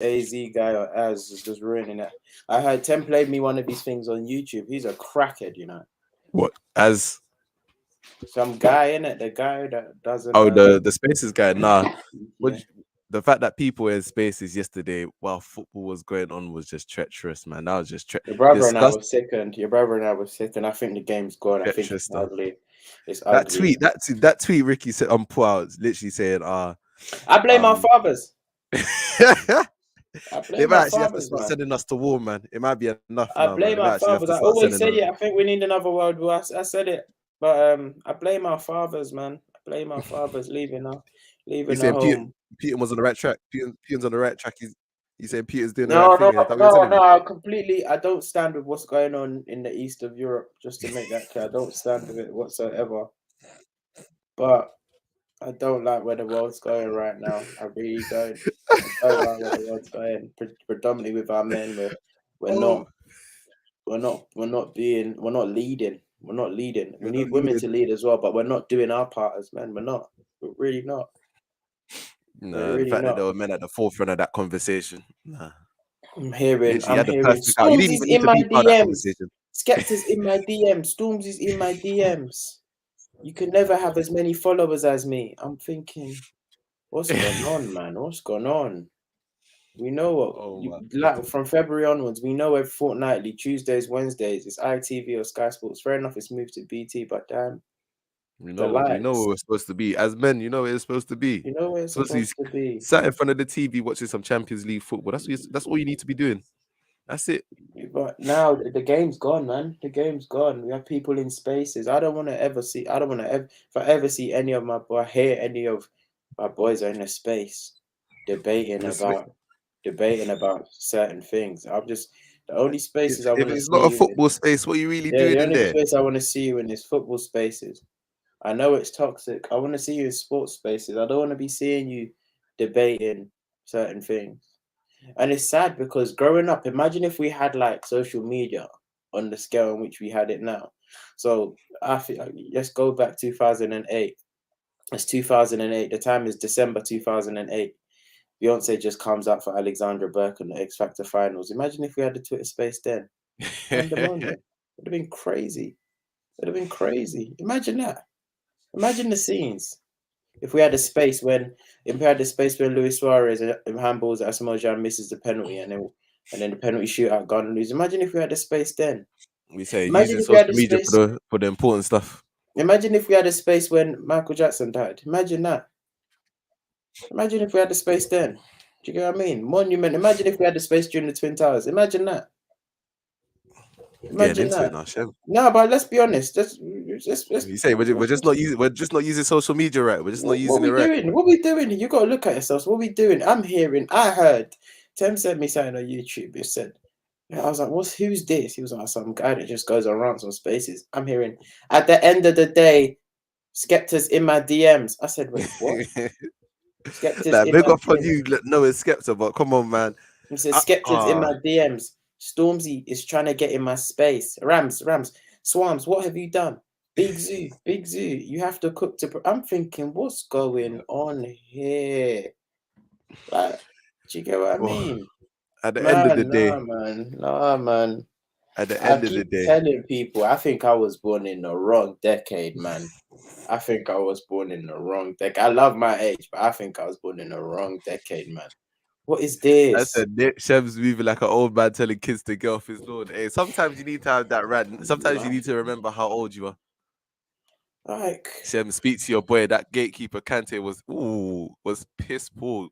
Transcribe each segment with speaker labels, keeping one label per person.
Speaker 1: AZ guy or Az is just ruining it. I heard Tem played me one of his things on YouTube. He's a crackhead, you know.
Speaker 2: What as?
Speaker 1: Some guy in it, the guy that doesn't.
Speaker 2: Oh, the spaces guy. Nah, what?
Speaker 1: Yeah.
Speaker 2: The fact that people were in spaces yesterday while football was going on was just treacherous, man. That was just
Speaker 1: Your brother and I
Speaker 2: disgusting.
Speaker 1: was second. Your brother and I was second. I think the game's gone. I think
Speaker 2: Treacherous
Speaker 1: it's
Speaker 2: stuff.
Speaker 1: ugly. It's
Speaker 2: That
Speaker 1: ugly.
Speaker 2: tweet, that tweet Ricky said on put out, literally saying,
Speaker 1: I blame our fathers. I
Speaker 2: they
Speaker 1: blame
Speaker 2: might
Speaker 1: our
Speaker 2: actually have to
Speaker 1: fathers,
Speaker 2: start
Speaker 1: man.
Speaker 2: sending us to war, man. It might be enough
Speaker 1: I
Speaker 2: now, man.
Speaker 1: blame
Speaker 2: They might
Speaker 1: our
Speaker 2: actually have
Speaker 1: fathers.
Speaker 2: to
Speaker 1: I
Speaker 2: start
Speaker 1: always
Speaker 2: sending
Speaker 1: say
Speaker 2: us.
Speaker 1: it. I think we need another world war. I said it, but I blame our fathers, man. I blame our fathers leaving
Speaker 2: You
Speaker 1: the
Speaker 2: saying
Speaker 1: home.
Speaker 2: Putin was on the right track? Putin's on the right track. He's saying Putin's doing the right
Speaker 1: No,
Speaker 2: thing.
Speaker 1: no,
Speaker 2: Is that what you're
Speaker 1: no,
Speaker 2: telling
Speaker 1: no.
Speaker 2: me?
Speaker 1: I don't stand with what's going on in the east of Europe. Just to make that clear, I don't stand with it whatsoever. But I don't like where the world's going right now. I really don't. I don't like where the world's going. Predominantly with our men, we're
Speaker 2: Oh,
Speaker 1: not we're not leading. We're not leading. We
Speaker 2: you're not
Speaker 1: need women
Speaker 2: leading.
Speaker 1: to lead as well, but we're not doing our part as men. We're not. We're really not. We're
Speaker 2: No, the
Speaker 1: really
Speaker 2: fact that
Speaker 1: not.
Speaker 2: there were men at the forefront of that conversation. Nah.
Speaker 1: I'm hearing.
Speaker 2: Literally, you
Speaker 1: I'm
Speaker 2: had the
Speaker 1: hearing.
Speaker 2: perfect out. You
Speaker 1: Storms
Speaker 2: didn't
Speaker 1: is
Speaker 2: even need
Speaker 1: in
Speaker 2: to
Speaker 1: my
Speaker 2: be part of that
Speaker 1: DMs.
Speaker 2: conversation.
Speaker 1: Skepta's in my DMs. Storms is in my DMs. You can never have as many followers as me. I'm thinking, what's going on, man? What's going on? We know what
Speaker 2: Oh
Speaker 1: you
Speaker 2: my
Speaker 1: like from February onwards. We know every fortnightly, Tuesdays, Wednesdays, it's ITV or Sky Sports. Fair enough, it's moved to BT, but damn, the
Speaker 2: We know
Speaker 1: lights.
Speaker 2: where we're supposed to be. As men, you know where it's supposed to be.
Speaker 1: You know where it's
Speaker 2: Supposed to be
Speaker 1: supposed to be.
Speaker 2: sat in front of the TV watching some Champions League football. That's all you need to be doing. That's it.
Speaker 1: But now the game's gone, man. The game's gone. We have people in spaces. I don't want to ever see. I don't want to ever. If I ever see any of my boy, hear any of my boys are in a space debating
Speaker 2: It's like,
Speaker 1: about certain things. I'm just the only spaces I
Speaker 2: if
Speaker 1: want to
Speaker 2: it's not
Speaker 1: see
Speaker 2: a
Speaker 1: you in.
Speaker 2: football space, what are you really
Speaker 1: Yeah,
Speaker 2: doing
Speaker 1: the
Speaker 2: in
Speaker 1: only
Speaker 2: there?
Speaker 1: space I want to see you in is football spaces. I know it's toxic. I want to see you in sports spaces. I don't want to be seeing you debating certain things. And it's sad because growing up, imagine if we had like social media on the scale in which we had it now. So I think let's go back 2008. It's 2008. The time is December 2008. Beyonce just comes out for Alexandra Burke in the X Factor finals. Imagine if we had the Twitter space then. Pandemonium. It would have been crazy. It would have been crazy. Imagine that. Imagine the scenes. If we had a space when Luis Suarez handballs at Samoa Joe misses the penalty and then the penalty shootout gone and lose. Imagine if we had a space then.
Speaker 2: We say
Speaker 1: Imagine
Speaker 2: using
Speaker 1: if we had
Speaker 2: social
Speaker 1: a
Speaker 2: media
Speaker 1: space.
Speaker 2: for the important stuff.
Speaker 1: Imagine if we had a space when Michael Jackson died. Imagine that. Imagine if we had the space then. Do you get what I mean? Monument. Imagine if we had the space during the Twin Towers. Imagine that.
Speaker 2: Getting
Speaker 1: Imagine
Speaker 2: into it
Speaker 1: that.
Speaker 2: now, Shem.
Speaker 1: No, but let's be honest.
Speaker 2: You say we're just not using social media right. We're just not
Speaker 1: What
Speaker 2: using it
Speaker 1: we
Speaker 2: right.
Speaker 1: doing? What we doing? You got to look at yourselves. What we doing? I heard. Tem sent me something on YouTube. It said, yeah, I was like, who's this? He was like, some guy that just goes on rants on spaces. I'm hearing, at the end of the day, Skepta's in my DMs. I said, wait, what? Skepta's
Speaker 2: Like
Speaker 1: in
Speaker 2: big
Speaker 1: my
Speaker 2: up on
Speaker 1: DMs.
Speaker 2: you. No, it's Skepta, but come on, man.
Speaker 1: He said, Skepta's in
Speaker 2: Ah,
Speaker 1: my DMs. Stormzy is trying to get in my space. Rams, Swams, what have you done? Big Zoo, you have to cook to. I'm thinking, what's going on here? Like, do you get what I mean?
Speaker 2: at the end of the
Speaker 1: Man,
Speaker 2: day,
Speaker 1: nah, man.
Speaker 2: at the
Speaker 1: I
Speaker 2: end of the
Speaker 1: keep
Speaker 2: day,
Speaker 1: telling people, I think I was born in the wrong decade, man. I think I was born in the wrong decade. I love my age, but I think I was born in the wrong decade, man. What is
Speaker 2: I
Speaker 1: this?
Speaker 2: said Nick Shem's moving like an old man telling kids to get off his lawn. Hey, sometimes you need to have that rant. Sometimes you
Speaker 1: Like,
Speaker 2: need to remember how old you are.
Speaker 1: like
Speaker 2: Shem, speak to your boy. That gatekeeper Kante was piss poor.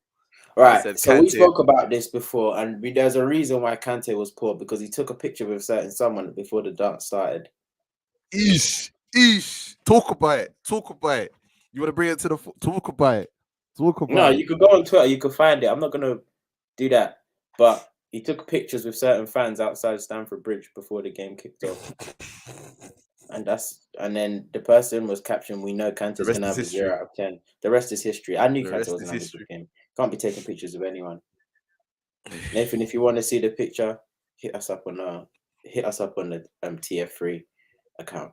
Speaker 2: I
Speaker 1: right.
Speaker 2: said
Speaker 1: So we
Speaker 2: Kante.
Speaker 1: spoke about this before, and there's a reason why Kante was poor because he took a picture with certain someone before the dance started.
Speaker 2: Eesh. Talk about it. Talk about it. You want to bring it to the talk about it. Talk
Speaker 1: No,
Speaker 2: about it.
Speaker 1: you could go on Twitter, you could find it. I'm not gonna do that. But he took pictures with certain fans outside Stamford Bridge before the game kicked off. And then the person was captioned, we know
Speaker 2: The
Speaker 1: Kante's
Speaker 2: rest
Speaker 1: gonna
Speaker 2: is
Speaker 1: have a
Speaker 2: history.
Speaker 1: 0 out of 10. The rest is history. I knew
Speaker 2: The
Speaker 1: Kante
Speaker 2: rest
Speaker 1: wasn't
Speaker 2: is
Speaker 1: having a good
Speaker 2: history.
Speaker 1: game. Can't be taking pictures of anyone. Nathan, if you want to see the picture, hit us up on the TF3 account.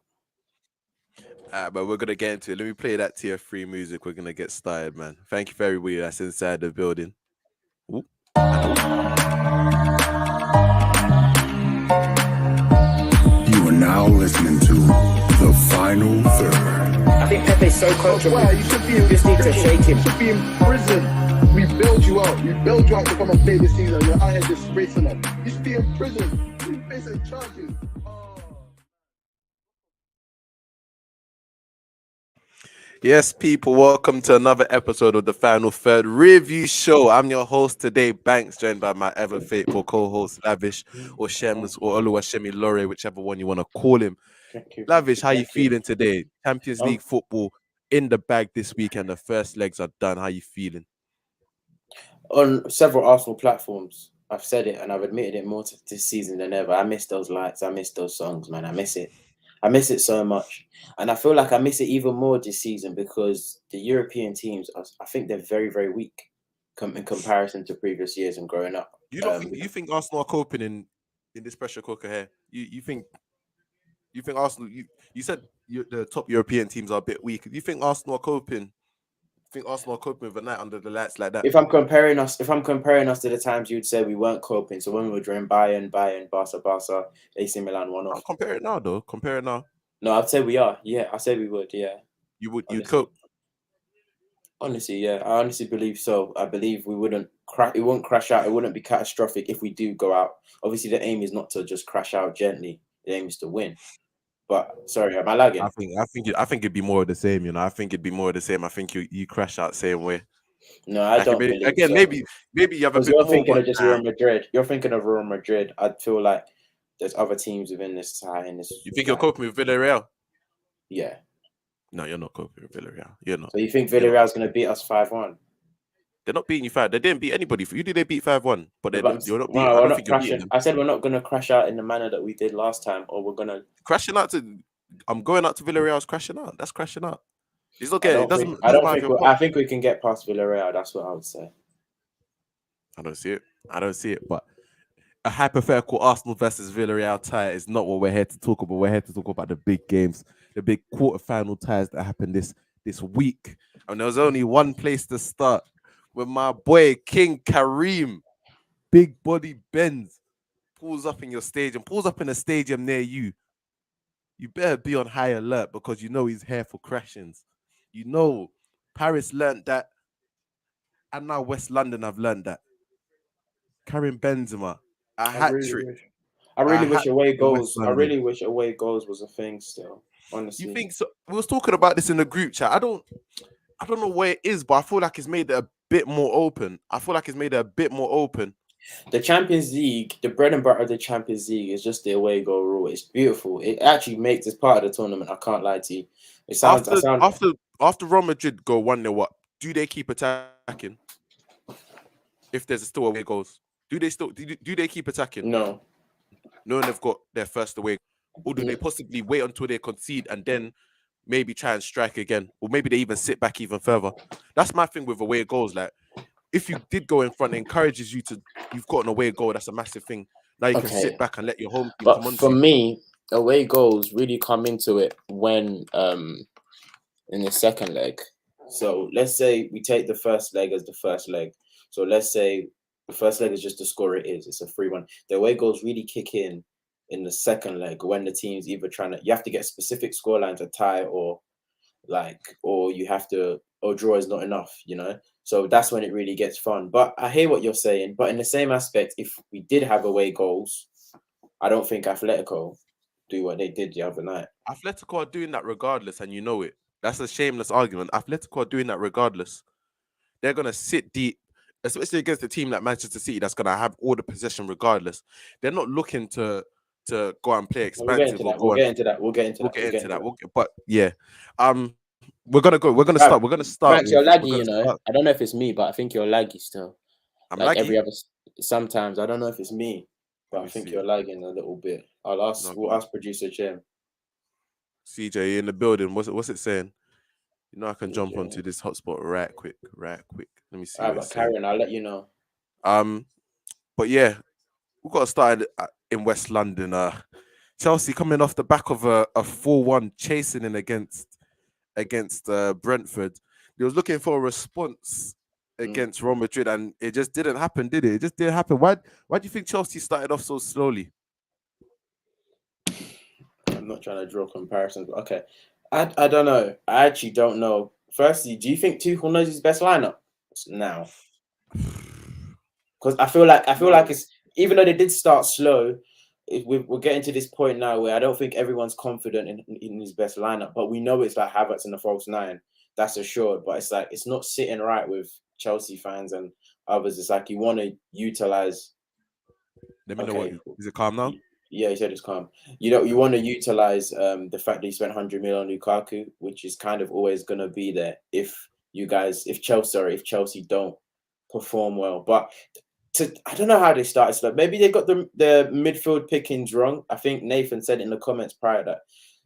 Speaker 2: But we're gonna get into it. Let me play that tier 3 music. We're gonna get started, man. Thank you for everybody that's inside the building. Ooh.
Speaker 3: You are now listening to The Final Third.
Speaker 1: I think Pepe's so coachable.
Speaker 4: Well, you should be in
Speaker 1: just need to
Speaker 4: prison.
Speaker 1: shake him.
Speaker 4: You should be in prison. We bailed you out. We bailed you out to come and play this season. You're out here disgracing us. You should be in prison. You facing charges.
Speaker 2: Yes, people, welcome to another episode of the Final Third Review Show. I'm your host today, Banks, joined by my ever faithful co-host, Lavish, or Shems, or Oluwashemi Lore, whichever one you want to call him. Lavish, how you feeling today? Champions League football in the bag this weekend. The first legs are done. How you feeling?
Speaker 1: On several Arsenal platforms, I've said it and I've admitted it more this season than ever. I miss those lights. I miss those songs, man. I miss it. I miss it so much. And I feel like I miss it even more this season because the European teams, I think they're very, very weak in comparison to previous years and growing up.
Speaker 2: You don't think Arsenal are coping in this pressure cooker here? You think Arsenal? You said the top European teams are a bit weak. Do you think Arsenal are coping? Think Arsenal are coping with a night under the lights like that?
Speaker 1: If I'm comparing us to the times you'd say we weren't coping, so when we were drawing Bayern, Barca, AC Milan one-off.
Speaker 2: I'll compare it now, though. Compare it now.
Speaker 1: No, I'd say we are. Yeah, I say we would. Yeah,
Speaker 2: you'd cope.
Speaker 1: Honestly, yeah, I honestly believe so. I believe we wouldn't crash. It wouldn't crash out. It wouldn't be catastrophic if we do go out. Obviously, the aim is not to just crash out gently. The aim is to win. But sorry, am I lagging?
Speaker 2: I think it'd be more of the same. You know, I think it'd be more of the same. I think you crash out same way.
Speaker 1: No, I don't believe
Speaker 2: again.
Speaker 1: So.
Speaker 2: Maybe you have a bit
Speaker 1: you're
Speaker 2: more.
Speaker 1: Thinking of just Real Madrid. You're thinking of Real Madrid. I feel like there's other teams within this tie.
Speaker 2: You think you're coping with Villarreal?
Speaker 1: Yeah.
Speaker 2: No, you're not coping with Villarreal. You're not.
Speaker 1: So you think Villarreal's going to beat us 5-1?
Speaker 2: They're not beating you 5. They didn't beat anybody. Who did they beat 5-1? But you're not beating.
Speaker 1: No, I don't think you're beating them. I said we're not going to crash out in the manner that we did last time, or we're going to
Speaker 2: crashing out to. I'm going out to Villarreal's crashing out. That's crashing out. It's not getting.
Speaker 1: I think we can get past Villarreal. That's what I would say.
Speaker 2: I don't see it. But a hypothetical Arsenal versus Villarreal tie is not what we're here to talk about. We're here to talk about the big games, the big quarterfinal ties that happened this week. And there was only one place to start with my boy King Kareem, big body Benz, pulls up in a stadium near you. You better be on high alert because you know he's here for crashings. You know, Paris learned that, and now West London have learned that. Karim Benzema, a hat trick.
Speaker 1: I really wish away goals. I really wish away goals was a thing still. Honestly,
Speaker 2: you think so? We was talking about this in the group chat. I don't know where it is, but I feel like it's made it a bit more open.
Speaker 1: The Champions League, the bread and butter of the Champions League is just the away goal rule. It's beautiful. It actually makes this part of the tournament. I can't lie to you. It sounds
Speaker 2: after Real Madrid go 1-0 up, do they keep attacking? If there's still away goals, do they keep attacking?
Speaker 1: No,
Speaker 2: knowing they've got their first away, or do they possibly wait until they concede and then maybe try and strike again, or maybe they even sit back even further? That's my thing with away goals. Like, if you did go in front, it encourages you've got an away goal. That's a massive thing. Now you can sit back and let your home team come on.
Speaker 1: For me, away goals really come into it when in the second leg. So let's say we take the first leg as the first leg. So let's say the first leg is just the score it's a 3-1. The away goals really kick in the second leg when the team's either you have to get specific scoreline to tie or you have to, or draw is not enough, you know? So that's when it really gets fun. But I hear what you're saying. But in the same aspect, if we did have away goals, I don't think Atletico do what they did the other night.
Speaker 2: Atletico are doing that regardless, and you know it. That's a shameless argument. Atletico are doing that regardless. They're going to sit deep, especially against a team like Manchester City that's going to have all the possession regardless. They're not looking to go and play expansive.
Speaker 1: We'll get into that.
Speaker 2: But yeah, we're gonna start.
Speaker 1: Max, you're laggy, you know. I don't know if it's me, but I think you're laggy still.
Speaker 2: I'm laggy.
Speaker 1: Sometimes I don't know if it's me, but I think you're lagging a little bit. We'll ask producer Jim.
Speaker 2: CJ in the building. What's it saying? You know, I can jump onto this hotspot right quick. Let me see.
Speaker 1: But Karen, I'll let you know.
Speaker 2: But yeah, we got started in West London. Chelsea coming off the back of a 4-1 chasing in against Brentford. They was looking for a response against Real Madrid, and it just didn't happen, did it? It just didn't happen. Why do you think Chelsea started off so slowly?
Speaker 1: I'm not trying to draw comparisons, but okay. I don't know. I actually don't know. Firstly, do you think Tuchel knows his best lineup now? Because I feel like it's, even though they did start slow, we're getting to this point now where I don't think everyone's confident in his best lineup. But we know it's like Havertz in the false nine. That's assured. But it's like it's not sitting right with Chelsea fans and others. It's like you want to utilize.
Speaker 2: Let me know what is it calm now?
Speaker 1: Yeah, he said it's calm. You want to utilize the fact that he spent 100 million on Lukaku, which is kind of always going to be there if Chelsea don't perform well. But I don't know how they started slow. Maybe they got the midfield pickings wrong. I think Nathan said in the comments prior that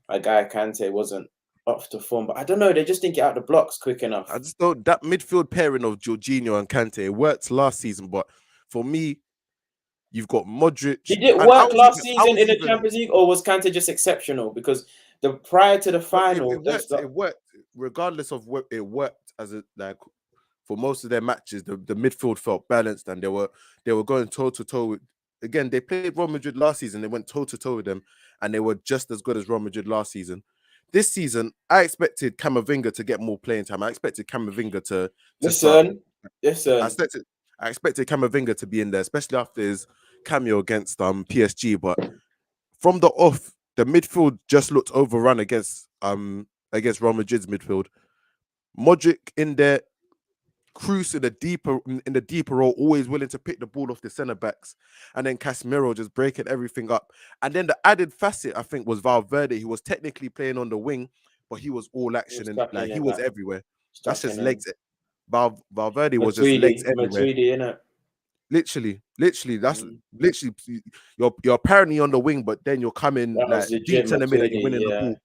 Speaker 1: a guy Kante wasn't up to form, but I don't know. They just didn't get out the blocks quick enough.
Speaker 2: I just don't, that midfield pairing of Jorginho and Kante, it worked last season, but for me, you've got Modric.
Speaker 1: Did it work last season in the Champions League, or was Kante just exceptional? Because prior to the final,
Speaker 2: it worked regardless of what it worked as a like. For most of their matches, the midfield felt balanced, and they were going toe to toe with. Again, they played Real Madrid last season. They went toe to toe with them, and they were just as good as Real Madrid last season. This season, I expected Camavinga to get more playing time. I expected Camavinga to
Speaker 1: listen.
Speaker 2: I expected Camavinga to be in there, especially after his cameo against PSG. But from the off, the midfield just looked overrun against Real Madrid's midfield. Modric in there. Cruz in the deeper role, always willing to pick the ball off the centre backs, and then Casemiro just breaking everything up. And then the added facet, I think, was Valverde. He was technically playing on the wing, but he was all action and like he was everywhere. That's just legs. Valverde was just legs everywhere.
Speaker 1: Innit?
Speaker 2: Literally, that's literally you're apparently on the wing, but then you're coming like deep in the middle, you're winning the ball.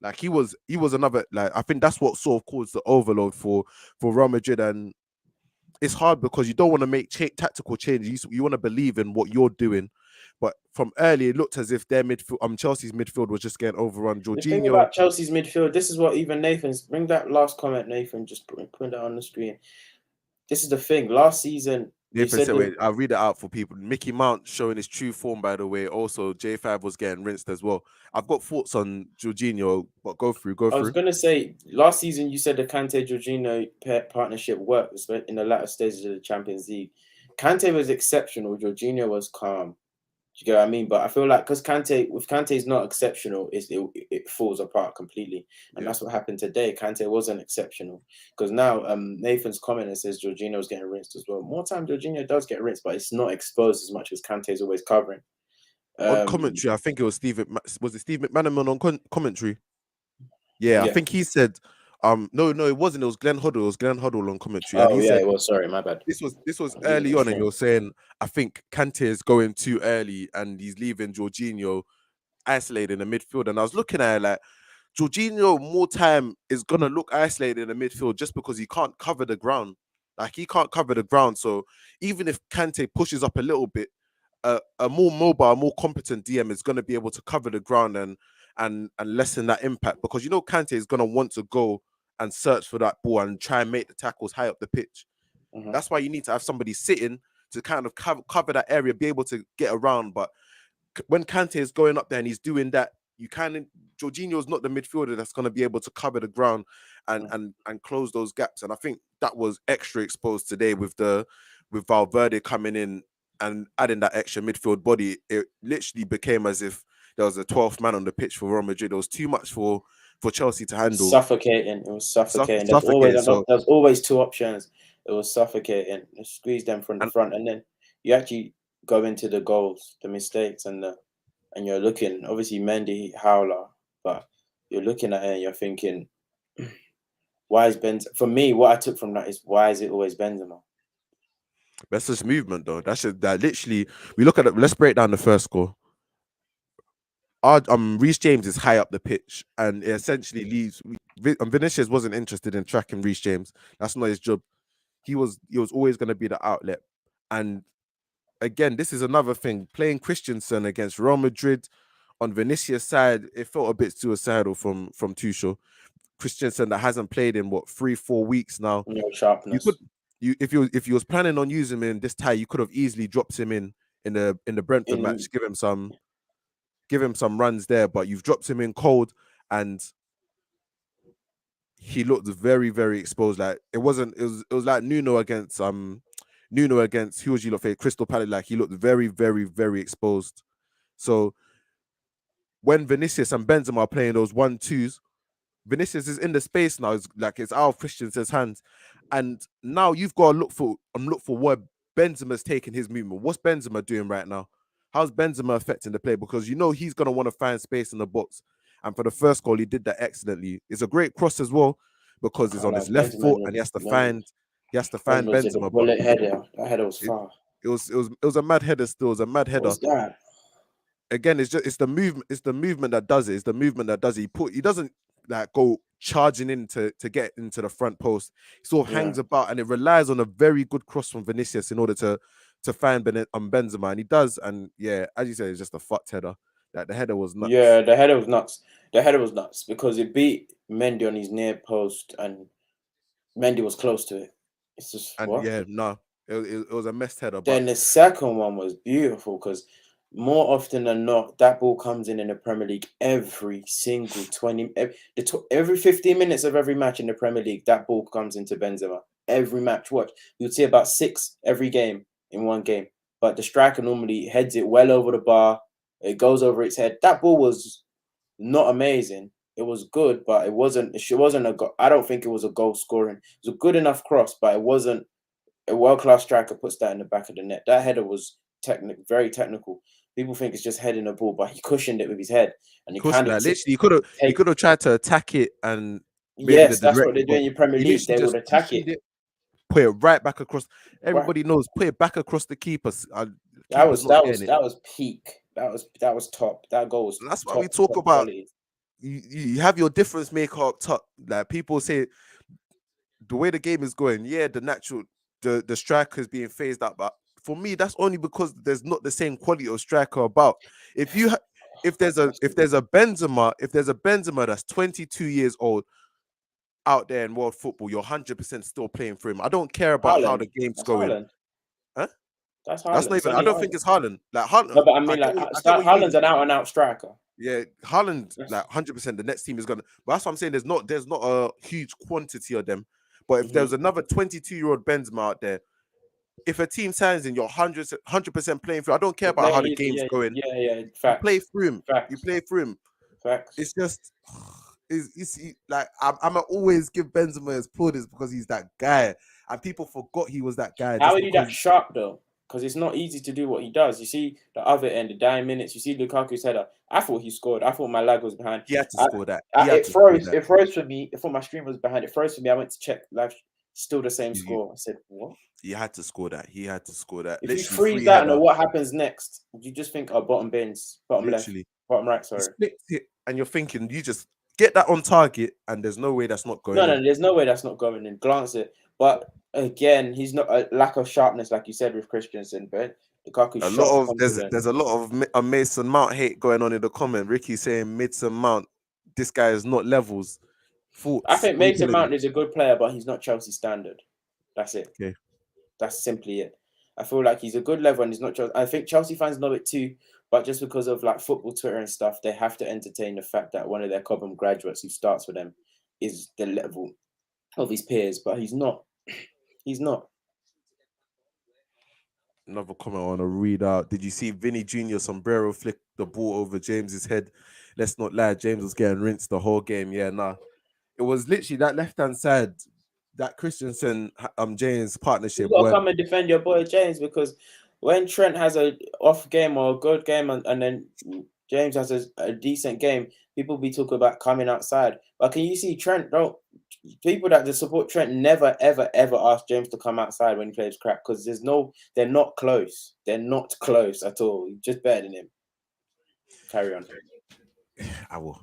Speaker 2: Like he was another, like I think that's what sort of caused the overload for Real Madrid, and it's hard because you don't want to make tactical changes. You want to believe in what you're doing, but from early it looked as if their midfield, Chelsea's midfield was just getting overrun. Jorginho.
Speaker 1: The thing about Chelsea's midfield, this is what even Nathan's bring that last comment. Nathan, just put that on the screen. This is the thing. Last season.
Speaker 2: Nathan said, wait, I'll read it out for people. Mickey Mount showing his true form, by the way. Also, J5 was getting rinsed as well. I've got thoughts on Jorginho, but go through. I
Speaker 1: was going to say, last season you said the Kante-Jorginho partnership worked in the latter stages of the Champions League. Kante was exceptional. Jorginho was calm. Do you get what I mean? But I feel like because Kante is not exceptional, it falls apart completely. And that's what happened today. Kante wasn't exceptional. Because now Nathan's comment that says Jorginho's getting rinsed as well. More time Jorginho does get rinsed, but it's not exposed as much as Kante's always covering.
Speaker 2: On commentary, I think it was Steve McManaman on commentary? Yeah, I think he said no, it wasn't. It was Glenn Hoddle. It was Glenn Hoddle on commentary.
Speaker 1: Oh, yeah, it was. Sorry, my bad.
Speaker 2: This was early on, and you're saying, I think Kante is going too early, and he's leaving Jorginho isolated in the midfield. And I was looking at it like, Jorginho more time is gonna look isolated in the midfield just because he can't cover the ground. Like he can't cover the ground. So even if Kante pushes up a little bit, a more mobile, more competent DM is gonna be able to cover the ground and lessen that impact, because Kante is gonna want to go and search for that ball and try and make the tackles high up the pitch. That's why you need to have somebody sitting to kind of cover that area, be able to get around. But when Kante is going up there and he's doing that, Jorginho is not the midfielder that's going to be able to cover the ground and close those gaps. And I think that was extra exposed today with Valverde coming in and adding that extra midfield body. It literally became as if there was a 12th man on the pitch for Real Madrid. It was too much for Chelsea to handle.
Speaker 1: Suffocating. It was suffocating. There's always two options. It was suffocating. You squeeze them from the front, and then you actually go into the goals, the mistakes, and you're looking. Obviously, Mendy, Howler, but you're looking at it and you're thinking, why is Benzema? For me, what I took from that is, why is it always Benzema?
Speaker 2: That's just movement, though. That literally. We look at it. Let's break down the first score. Reece James is high up the pitch, and it essentially leaves. Vinicius wasn't interested in tracking Reece James. That's not his job. He was always going to be the outlet. And again, this is another thing. Playing Christensen against Real Madrid on Vinicius' side, it felt a bit suicidal from Tuchel. Christensen that hasn't played in 3-4 weeks now.
Speaker 1: No sharpness.
Speaker 2: if you was planning on using him in this tie, you could have easily dropped him in the Brentford match, give him some runs there, but you've dropped him in cold, and he looked very, very exposed. Like it was like Nuno against who was you lot for Crystal Palace. Like he looked very, very, very exposed. So when Vinicius and Benzema are playing those 1-2s, Vinicius is in the space now. It's out of Christensen's hands, and now you've got to look for where Benzema's taking his movement. What's Benzema doing right now? How's Benzema affecting the play? Because you know he's gonna want to find space in the box, and for the first goal, he did that excellently. It's a great cross as well because it's on his left foot, and he has to find Benzema.
Speaker 1: Bullet header. That header was far.
Speaker 2: It was a mad header. Still, it was a mad header.
Speaker 1: What's that?
Speaker 2: Again, it's the movement that does it. It's the movement that does it. He doesn't like go charging in to get into the front post. He sort of hangs about, and it relies on a very good cross from Vinicius in order to find Benzema, and he does. And yeah, as you said, it's just a fucked header. Like the header was nuts.
Speaker 1: Yeah, the header was nuts. The header was nuts because it beat Mendy on his near post, and Mendy was close to it. It's just
Speaker 2: and
Speaker 1: what?
Speaker 2: Yeah, no, it was a messed header.
Speaker 1: Then the second one was beautiful because more often than not, that ball comes in the Premier League every single every 15 minutes of every match in the Premier League. That ball comes into Benzema every match. Watch, you'd see about 6 every game in one game. But the striker normally heads it well over the bar. It goes over its head. That ball was not amazing. It was good, but it wasn't a goal. I don't think it was a goal scoring. It was a good enough cross, but it wasn't a world-class striker puts that in the back of the net. That header was very technical. People think it's just heading the ball, but he cushioned it with his head, and he kind of
Speaker 2: literally he could have tried to attack it, and
Speaker 1: yes, that's what they're doing in Premier League. They would attack it,
Speaker 2: put it right back across. Everybody knows, put it back across the keeper.
Speaker 1: That was peak. That was top. That goal was.
Speaker 2: That's what we talk about. You have your difference maker up top. Like people say, the way the game is going, yeah, the striker is being phased out, but for me, that's only because there's not the same quality of striker about. If there's a Benzema that's 22 years old out there in world football, you're 100% still playing for him. I don't care about how the game's going.
Speaker 1: Haaland.
Speaker 2: Huh?
Speaker 1: That's Haaland.
Speaker 2: That's not even. I don't think it's Haaland. Like Haaland.
Speaker 1: No, but I mean, Haaland's an out-and-out striker.
Speaker 2: Yeah, Haaland, like 100%. The next team is gonna. But that's what I'm saying. There's not a huge quantity of them. But if there's another 22-year-old Benzema out there, if a team signs in, you're 100% playing through. I don't care about how the game's going.
Speaker 1: Yeah. Facts.
Speaker 2: You play through him.
Speaker 1: Facts.
Speaker 2: You play through him.
Speaker 1: Facts.
Speaker 2: It's just, like I'm gonna always give Benzema his plaudits because he's that guy, and people forgot he was that guy.
Speaker 1: How are you that sharp though? Because it's not easy to do what he does. You see the other end, the dying minutes. You see Lukaku's header. I thought he scored. I thought my lag was behind.
Speaker 2: He had to score that.
Speaker 1: It froze for me. I thought my stream was behind. It froze for me. I went to check live. Still the same score. I said, what?
Speaker 2: He had to score that.
Speaker 1: If you freeze that and what happens next, you just think, bottom bins, bottom left, bottom right, sorry.
Speaker 2: It, and you're thinking, you just get that on target, and there's no way that's not going.
Speaker 1: No, there's no way that's not going in. Glance it. But again, he's not a lack of sharpness, like you said with Christensen, but Lukaku's
Speaker 2: there's a lot of Mason Mount hate going on in the comment. Ricky saying Mason Mount, this guy is not levels. Thoughts?
Speaker 1: I think Mason Mount is a good player, but he's not Chelsea standard. That's it.
Speaker 2: Okay.
Speaker 1: That's simply it. I feel like he's a good level and he's not Chelsea. I think Chelsea fans know it too, but just because of like football Twitter and stuff, they have to entertain the fact that one of their Cobham graduates who starts with them is the level of his peers, but he's not. He's not.
Speaker 2: Another comment I want to read out. Did you see Vinny Jr. sombrero flick the ball over James's head? Let's not lie, James was getting rinsed the whole game. Yeah, nah. It was literally that left-hand side, that Christensen James partnership.
Speaker 1: You gotta come and defend your boy James, because when Trent has a off game or a good game and then James has a decent game, people be talking about coming outside. But can you see people that support Trent never ever ask James to come outside when he plays crap, because they're not close. They're not close at all. You're just better than him. Carry on.
Speaker 2: I will.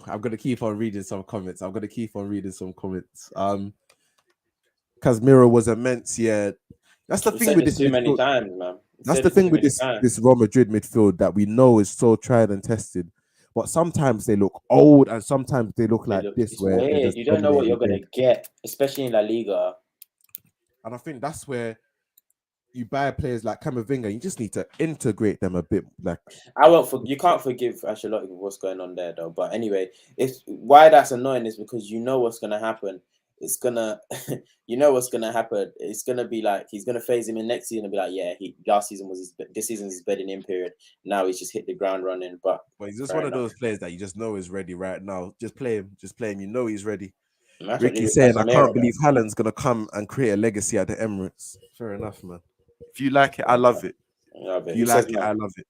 Speaker 2: I'm gonna keep on reading some comments. Casemiro was immense. Yeah, that's the thing with this.
Speaker 1: Too many times, man.
Speaker 2: That's the thing with this Real Madrid midfield that we know is so tried and tested. But sometimes they look old, and sometimes they look like this.
Speaker 1: Where you don't know what you're gonna get, especially in La Liga.
Speaker 2: And I think that's where you buy players like Camavinga, you just need to integrate them a bit. Like,
Speaker 1: You can't forgive Ancelotti for what's going on there though. But anyway, it's why that's annoying is because you know what's gonna happen. It's gonna, you know what's gonna happen. It's gonna be like he's gonna phase him in next season and be like, yeah, last season was this season's his bedding in period. Now he's just hit the ground running. But
Speaker 2: he's just one of those players that you just know is ready right now. Just play him. You know he's ready. Ricky's saying, I can't believe Haaland's gonna come and create a legacy at the Emirates. Fair enough, man. If you like it, I love it. If you like it, I love it.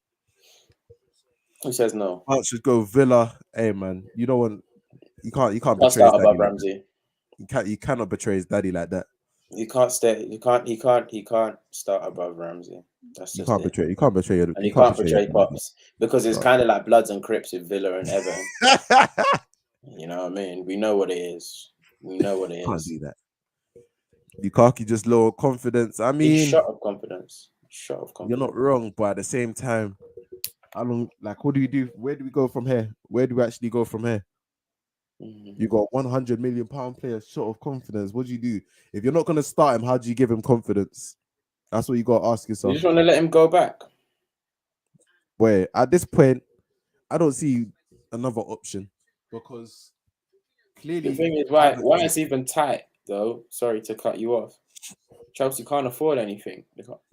Speaker 1: Who says no?
Speaker 2: Can't just go Villa. Hey, man, you don't want. You can't betray his
Speaker 1: start
Speaker 2: daddy
Speaker 1: above
Speaker 2: like
Speaker 1: Ramsey.
Speaker 2: You cannot betray his daddy like that.
Speaker 1: You can't stay. He can't start above Ramsey. That's just
Speaker 2: You can't betray your.
Speaker 1: And you can't betray Pops because it's kind of like Bloods and Crips with Villa and Everton. You know what I mean? We know what it is.
Speaker 2: Can't do that. Lukaku just low confidence. I mean,
Speaker 1: he's shot of confidence.
Speaker 2: You're not wrong, but at the same time, I don't like. What do we do? Where do we go from here? Where do we actually go from here? You got £100 million player short of confidence. What do you do if you're not going to start him? How do you give him confidence? That's what you got to ask yourself.
Speaker 1: You just want to let him go back.
Speaker 2: Boy, at this point, I don't see another option because clearly
Speaker 1: the thing is why it's even tight though. Sorry to cut you off. Chelsea can't afford anything.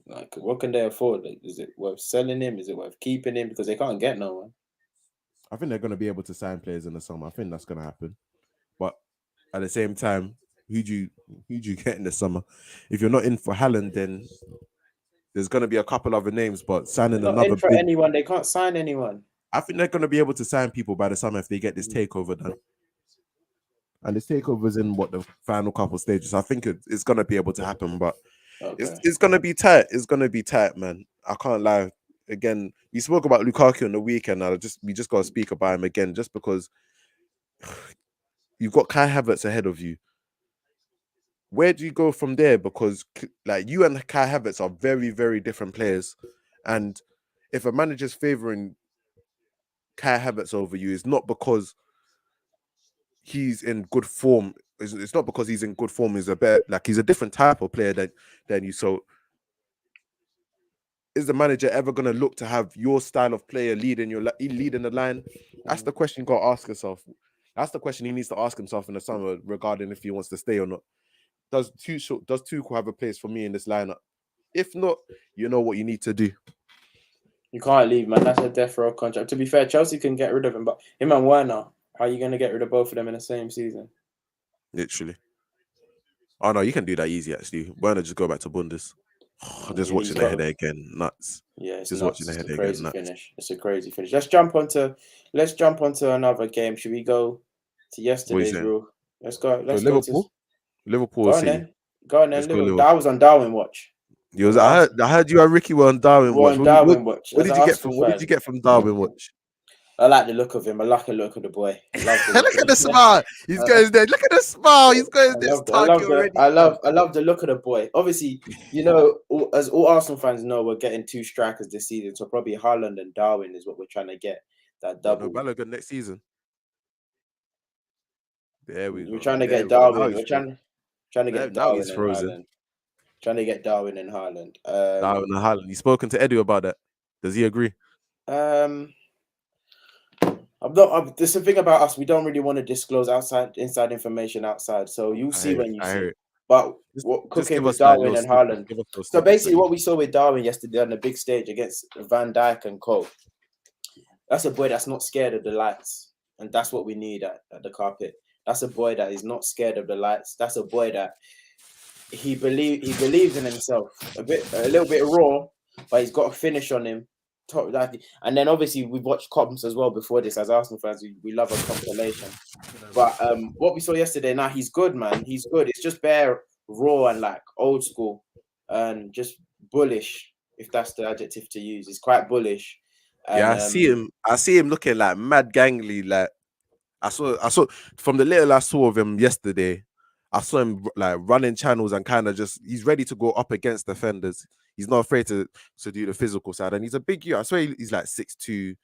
Speaker 1: Like, what can they afford? Like, is it worth selling him? Is it worth keeping him? Because they can't get no one.
Speaker 2: I think they're going to be able to sign players in the summer. I think that's going to happen. But at the same time, who do you get in the summer? If you're not in for Haaland, then there's going to be a couple other names. But signing
Speaker 1: they're not
Speaker 2: another
Speaker 1: in for anyone, they can't sign anyone.
Speaker 2: I think they're going to be able to sign people by the summer if they get this takeover done. And this takeover is in the final couple stages. I think it's going to be able to happen, but it's going to be tight. It's going to be tight, man. I can't lie. Again, we spoke about Lukaku on the weekend. We just got to speak about him again, just because you've got Kai Havertz ahead of you. Where do you go from there? Because like you and Kai Havertz are very, very different players, and if a manager's favouring Kai Havertz over you, it's not because he's in good form. It's not because he's in good form. He's a different type of player than you. So, is the manager ever going to look to have your style of player leading the line? That's the question you got to ask yourself. That's the question he needs to ask himself in the summer regarding if he wants to stay or not. Does Tuchel have a place for me in this lineup? If not, you know what you need to do.
Speaker 1: You can't leave, man. That's a death row contract. To be fair, Chelsea can get rid of him, but him and Werner, how are you going to get rid of both of them in the same season?
Speaker 2: Literally. Oh, no, you can do that easy, actually. Werner just go back to Bundes. Just watching the header again. Nuts.
Speaker 1: Yeah, it's
Speaker 2: just
Speaker 1: nuts.
Speaker 2: Watching the header again.
Speaker 1: Finish. It's a crazy finish. Let's jump onto another game. Should we go to yesterday's rule? Let's go. Let's go
Speaker 2: Liverpool. Liverpool.
Speaker 1: Go on then. Liverpool. I was on Darwin watch.
Speaker 2: I heard you and Ricky were on Darwin watch. What did you get from Darwin watch?
Speaker 1: I like the look of him. I like the look of the boy.
Speaker 2: Look at the smile. He's got his there. Look at the smile. He's got his there.
Speaker 1: I love the look of the boy. Obviously, you know, as all Arsenal fans know, we're getting two strikers this season. So probably Haaland and Darwin is what we're trying to get. That double.
Speaker 2: Balogun next season. There we go.
Speaker 1: We're trying to get Darwin. We're trying to get Darwin and Haaland. Trying to get Darwin and Haaland.
Speaker 2: Darwin and Haaland. You spoken to Edu about that? Does he agree?
Speaker 1: There's the thing about us. We don't really want to disclose inside information outside. So you'll see when you see. But cooking with Darwin and Haaland. So basically, what we saw with Darwin yesterday on the big stage against Van Dijk and Co. That's a boy that's not scared of the lights, and that's what we need at the carpet. That's a boy that is not scared of the lights. That's a boy that he believes in himself. A little bit raw, but he's got a finish on him. And then obviously we've watched comps as well before this. As Arsenal fans, we love a compilation. But what we saw yesterday, now he's good, man. He's good. It's just bare raw and like old school and just bullish, if that's the adjective to use. It's quite bullish.
Speaker 2: Yeah, I see him looking like mad gangly. Like I saw from the little I saw of him yesterday. I saw him like running channels and kind of just he's ready to go up against defenders. He's not afraid to do the physical side, and he's a big youth. I swear he's like 6'2",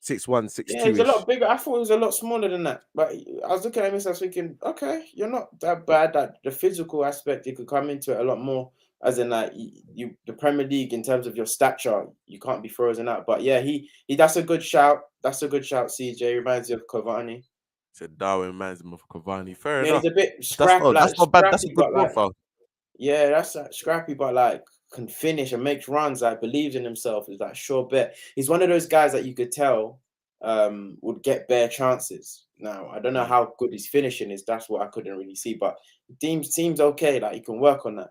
Speaker 2: 6'1",
Speaker 1: Yeah, he's a
Speaker 2: 6'2" ish.
Speaker 1: lot bigger. I thought he was a lot smaller than that. But I was looking at him and I was thinking, okay, you're not that bad. That the physical aspect, you could come into it a lot more. As in, like the Premier League in terms of your stature, you can't be frozen out. But yeah, he that's a good shout. That's a good shout. CJ reminds you of Cavani.
Speaker 2: Said Darwin reminds him of Cavani. Fair
Speaker 1: Yeah, he's
Speaker 2: enough.
Speaker 1: a bit
Speaker 2: That's
Speaker 1: scrap, like
Speaker 2: not bad. That's a
Speaker 1: scrappy,
Speaker 2: good
Speaker 1: but like
Speaker 2: profile.
Speaker 1: yeah, that's scrappy, but like can finish and makes runs. Like believes in himself. Is like sure bet. He's one of those guys that you could tell would get bare chances. Now I don't know how good his finishing is. That's what I couldn't really see, but seems okay. Like you can work on that.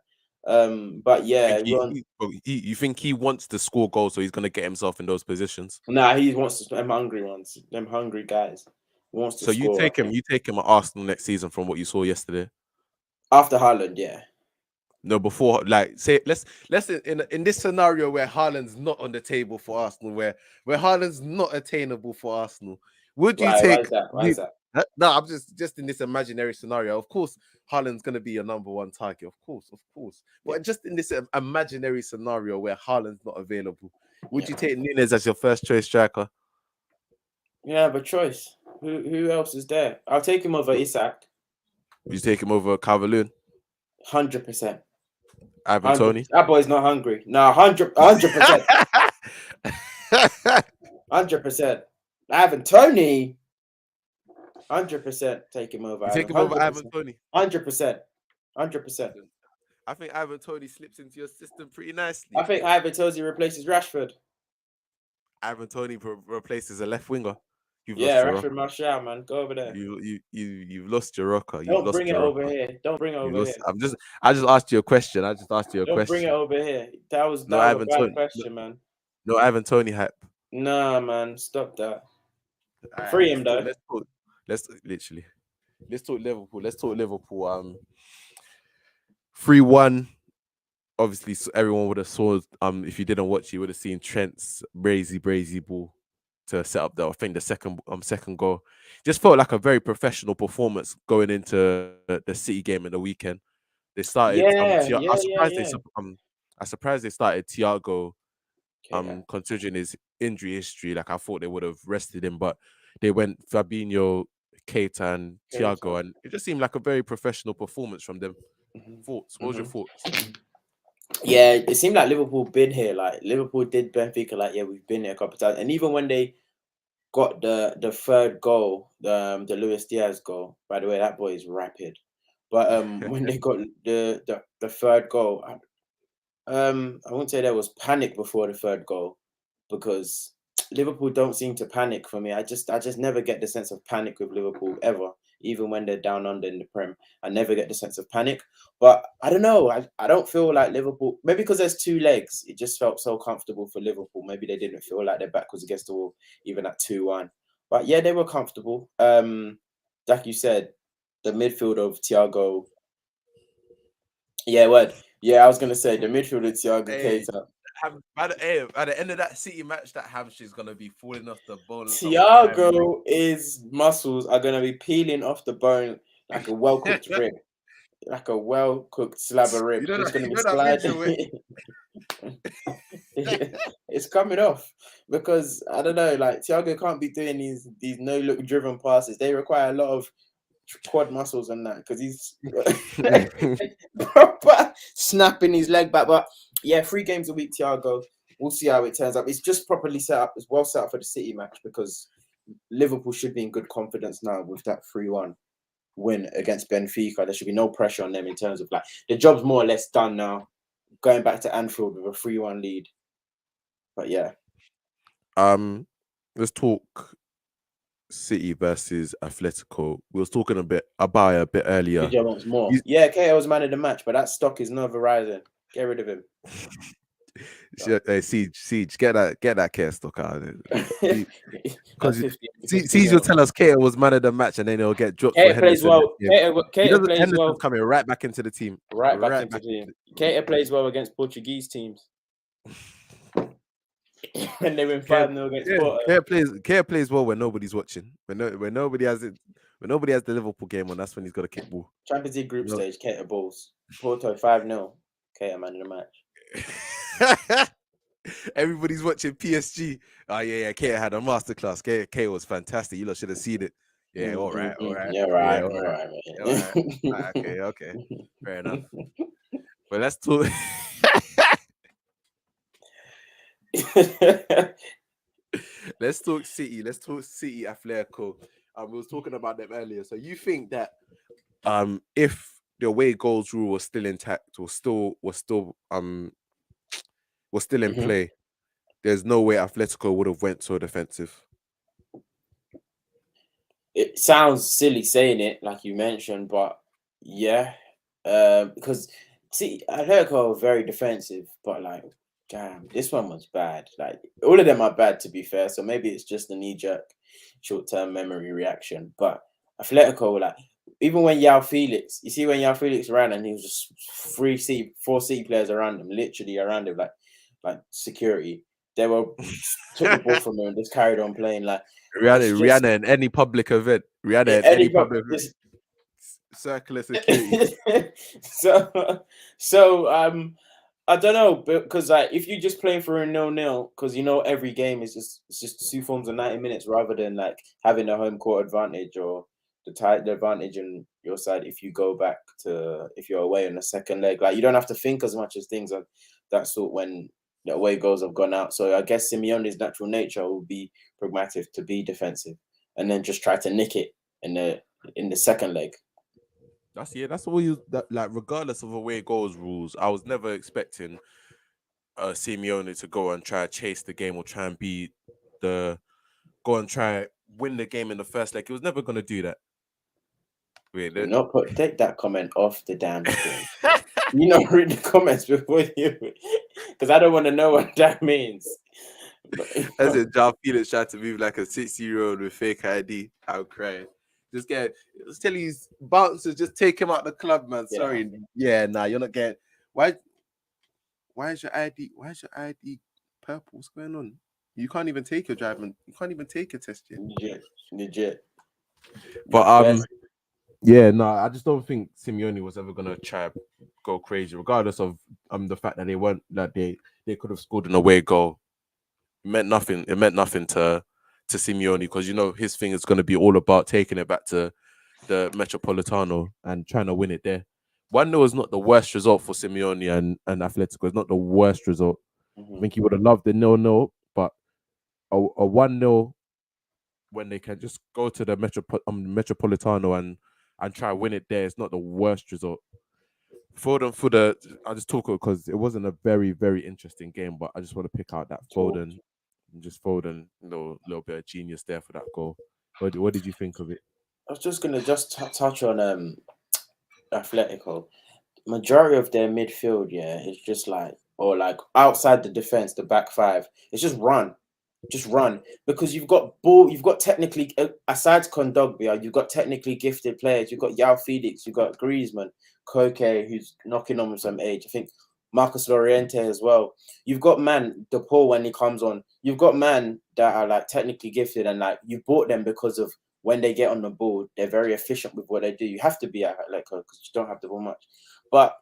Speaker 1: But yeah,
Speaker 2: You think he wants to score goals, so he's gonna get himself in those positions?
Speaker 1: nah, he wants to. Them hungry ones, them hungry guys. He wants to
Speaker 2: So you
Speaker 1: score.
Speaker 2: take him. You take him at Arsenal next season from what you saw yesterday.
Speaker 1: After Haaland, yeah.
Speaker 2: No, before, like, say, let's in this scenario where Haaland's not on the table for Arsenal, where Haaland's not attainable for Arsenal, would you
Speaker 1: Why? Why
Speaker 2: take?
Speaker 1: is that? Why is that?
Speaker 2: No, I'm just in this imaginary scenario. Of course, Haaland's gonna be your number one target. Of course. But
Speaker 1: Yeah.
Speaker 2: just in this imaginary scenario where Haaland's not available, would
Speaker 1: Yeah.
Speaker 2: you take Nunes as your first choice striker?
Speaker 1: You have a choice. Who else is there? I'll take him over Isak.
Speaker 2: Would you take him over Calvert-Lewin,
Speaker 1: 100%.
Speaker 2: Ivan Toney?
Speaker 1: That boy's not hungry. No, 100%. 100%. Ivan Toney. 100% take him over.
Speaker 2: You take him over Ivan Toney?
Speaker 1: 100%. 100%.
Speaker 2: I think Ivan Toney slips into your system pretty nicely.
Speaker 1: I think Ivan Toney replaces Rashford.
Speaker 2: Ivan Toney replaces a left winger.
Speaker 1: Yeah, Rashford Martial, man. Go over there.
Speaker 2: You've lost your rocker.
Speaker 1: Don't bring it over here. Don't bring it over here.
Speaker 2: I just asked you a question.
Speaker 1: Don't bring it over here. That was a bad question, man.
Speaker 2: No Ivan Toney hype.
Speaker 1: Nah, man. Stop that. Free him though.
Speaker 2: Let's talk Liverpool. Let's talk Liverpool. 3-1. Obviously, everyone would have saw. If you didn't watch, you would have seen Trent's brazy ball to set up the second goal. Just felt like a very professional performance going into the City game in the weekend. They started. I'm surprised they started Thiago. Considering his injury history, like I thought they would have rested him, but they went Fabinho, Keita, and Thiago, and it just seemed like a very professional performance from them. Thoughts? What was your thoughts?
Speaker 1: Yeah, it seemed like Liverpool been here. Like Liverpool did Benfica. Like yeah, we've been here a couple of times. And even when they got the third goal, the Luis Diaz goal. By the way, that boy is rapid. But when they got the third goal, I wouldn't say there was panic before the third goal because Liverpool don't seem to panic for me. I just never get the sense of panic with Liverpool ever. Even when they're down under in the Prem, I never get the sense of panic. But I don't know. I don't feel like Liverpool, maybe because there's two legs, it just felt so comfortable for Liverpool. Maybe they didn't feel like their back was against the wall, even at 2-1. But yeah, they were comfortable. Like you said, the midfield of Thiago. Yeah, word. Yeah, I was going to say the midfield of Thiago Keita.
Speaker 2: By the end of that City match, that hamstring's gonna be falling off the bone.
Speaker 1: Thiago, his muscles are gonna be peeling off the bone like a well-cooked rib, like a well-cooked slab of rib. It's gonna be sliding. It's coming off because I don't know. Like Thiago can't be doing these no-look driven passes. They require a lot of quad muscles and that because he's proper snapping his leg back. But yeah, 3 games a week, Thiago. We'll see how it turns out. It's just properly set up. It's well set up for the City match because Liverpool should be in good confidence now with that 3-1 win against Benfica. There should be no pressure on them in terms of like the job's more or less done now. Going back to Anfield with a 3-1 lead. But yeah.
Speaker 2: Let's talk City versus Atletico. We was talking about it a bit earlier.
Speaker 1: Wants more. Yeah, Keita was man of the match, but that stock is never rising. Get rid of him.
Speaker 2: Siege, get that Keita stock out of it. Because Siege will tell us Keita was man of the match, and then he'll get dropped.
Speaker 1: Keita plays well. Keita plays well.
Speaker 2: Coming right back into the team.
Speaker 1: Right back into the team. Keita plays well against Portuguese teams. When they win 5-0 against Porto.
Speaker 2: Keita plays well when nobody's watching. When nobody has it. When nobody has the Liverpool game on, that's when he's got a kick ball.
Speaker 1: Champions League group stage, Keita balls. Porto 5-0. Keita man of the match.
Speaker 2: Everybody's watching PSG. Oh yeah, K had a masterclass. K was fantastic. You lot should have seen it. Yeah, all right.
Speaker 1: Yeah,
Speaker 2: Yeah,
Speaker 1: right,
Speaker 2: all right.
Speaker 1: right,
Speaker 2: Yeah, all right. Ah, okay. Fair enough. But let's talk.
Speaker 1: man.
Speaker 2: Let's talk City. Let's talk City Atletico. We was talking about them earlier. So you think that if the away goals rule was still intact, was still in
Speaker 1: Mhm.
Speaker 2: play, there's no way Atletico would have went so defensive.
Speaker 1: It sounds silly saying it, like you mentioned, but yeah, because see, Atletico are very defensive, but like, damn, this one was bad. Like, all of them are bad, to be fair. So maybe it's just a knee-jerk, short-term memory reaction. But Atletico, like, even when Yao Felix, you see when Yao Felix ran and he was just four C players around him, literally around him, like security. They were took the ball from him and just carried on playing. Like, it's just
Speaker 2: Rihanna in any public event. Rihanna in
Speaker 1: any
Speaker 2: any public
Speaker 1: it's,
Speaker 2: circular security.
Speaker 1: so I don't know, because like if you're just playing for a 0-0, because every game is just two forms of 90 minutes rather than like having a home court advantage or the advantage in your side if you go back to if you're away on the second leg. Like, you don't have to think as much as things of that sort when the away goals have gone out. So I guess Simeone's natural nature will be pragmatic to be defensive and then just try to nick it in the second leg.
Speaker 2: That's all like regardless of away goals rules, I was never expecting Simeone to go and try to chase the game or try and go and try win the game in the first leg. He was never gonna do that.
Speaker 1: Take that comment off the damn screen. Read the comments before you, because I don't want to know what that means.
Speaker 2: As in, John Felix tried to move like a 60-year-old with fake ID. I'm crying. Just tell these bouncers, just take him out the club, man.
Speaker 1: Yeah.
Speaker 2: Sorry. Yeah, nah, you're not getting. Why is your ID? Why is your ID purple? What's going on? You can't even take your driving. You can't even take a test yet.
Speaker 1: Legit.
Speaker 2: But yeah, no, I just don't think Simeone was ever gonna try go crazy, regardless of the fact that they could have scored an away goal. It meant nothing. It meant nothing to Simeone because his thing is going to be all about taking it back to the Metropolitano and trying to win it there. 1-0 is not the worst result for Simeone and Atletico. It's not the worst result.
Speaker 1: Mm-hmm.
Speaker 2: I think he would have loved the 0-0, but a 1-0 when they can just go to the Metropolitano and try to win it there, it's not the worst result. I just talk because it wasn't a very, very interesting game, but I just want to pick out that Foden. Just Foden, little bit of genius there for that goal. What did you think of it?
Speaker 1: I was just gonna touch on Atletico. Majority of their midfield, is just like outside the defense, the back five. It's just run because you've got ball. You've got technically aside Kondogbia, you've got technically gifted players. You've got Yao Felix, you've got Griezmann, Koke, who's knocking on some age. I think Marcus Llorente as well. You've got DePaul when he comes on. You've got that are like technically gifted and like you bought them because of when they get on the ball, they're very efficient with what they do. You have to be at Atletico because you don't have the ball much. But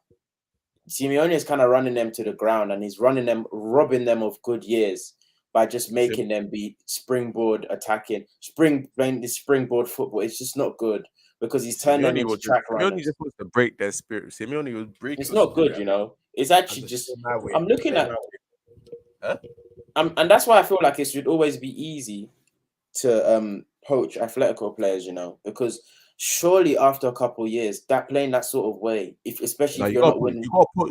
Speaker 1: Simeone is kind of running them to the ground and he's robbing them of good years by just making them be springboard attacking, playing this springboard football. It's just not good because he's turned them into track runners.
Speaker 2: Simeone just wants to break their spirit. Simeone was breaking.
Speaker 1: It's not good, It's actually just. I'm looking at.
Speaker 2: Huh?
Speaker 1: And that's why I feel like it should always be easy to poach Atletico players, because surely after a couple of years, playing that sort of way, especially if you're not winning,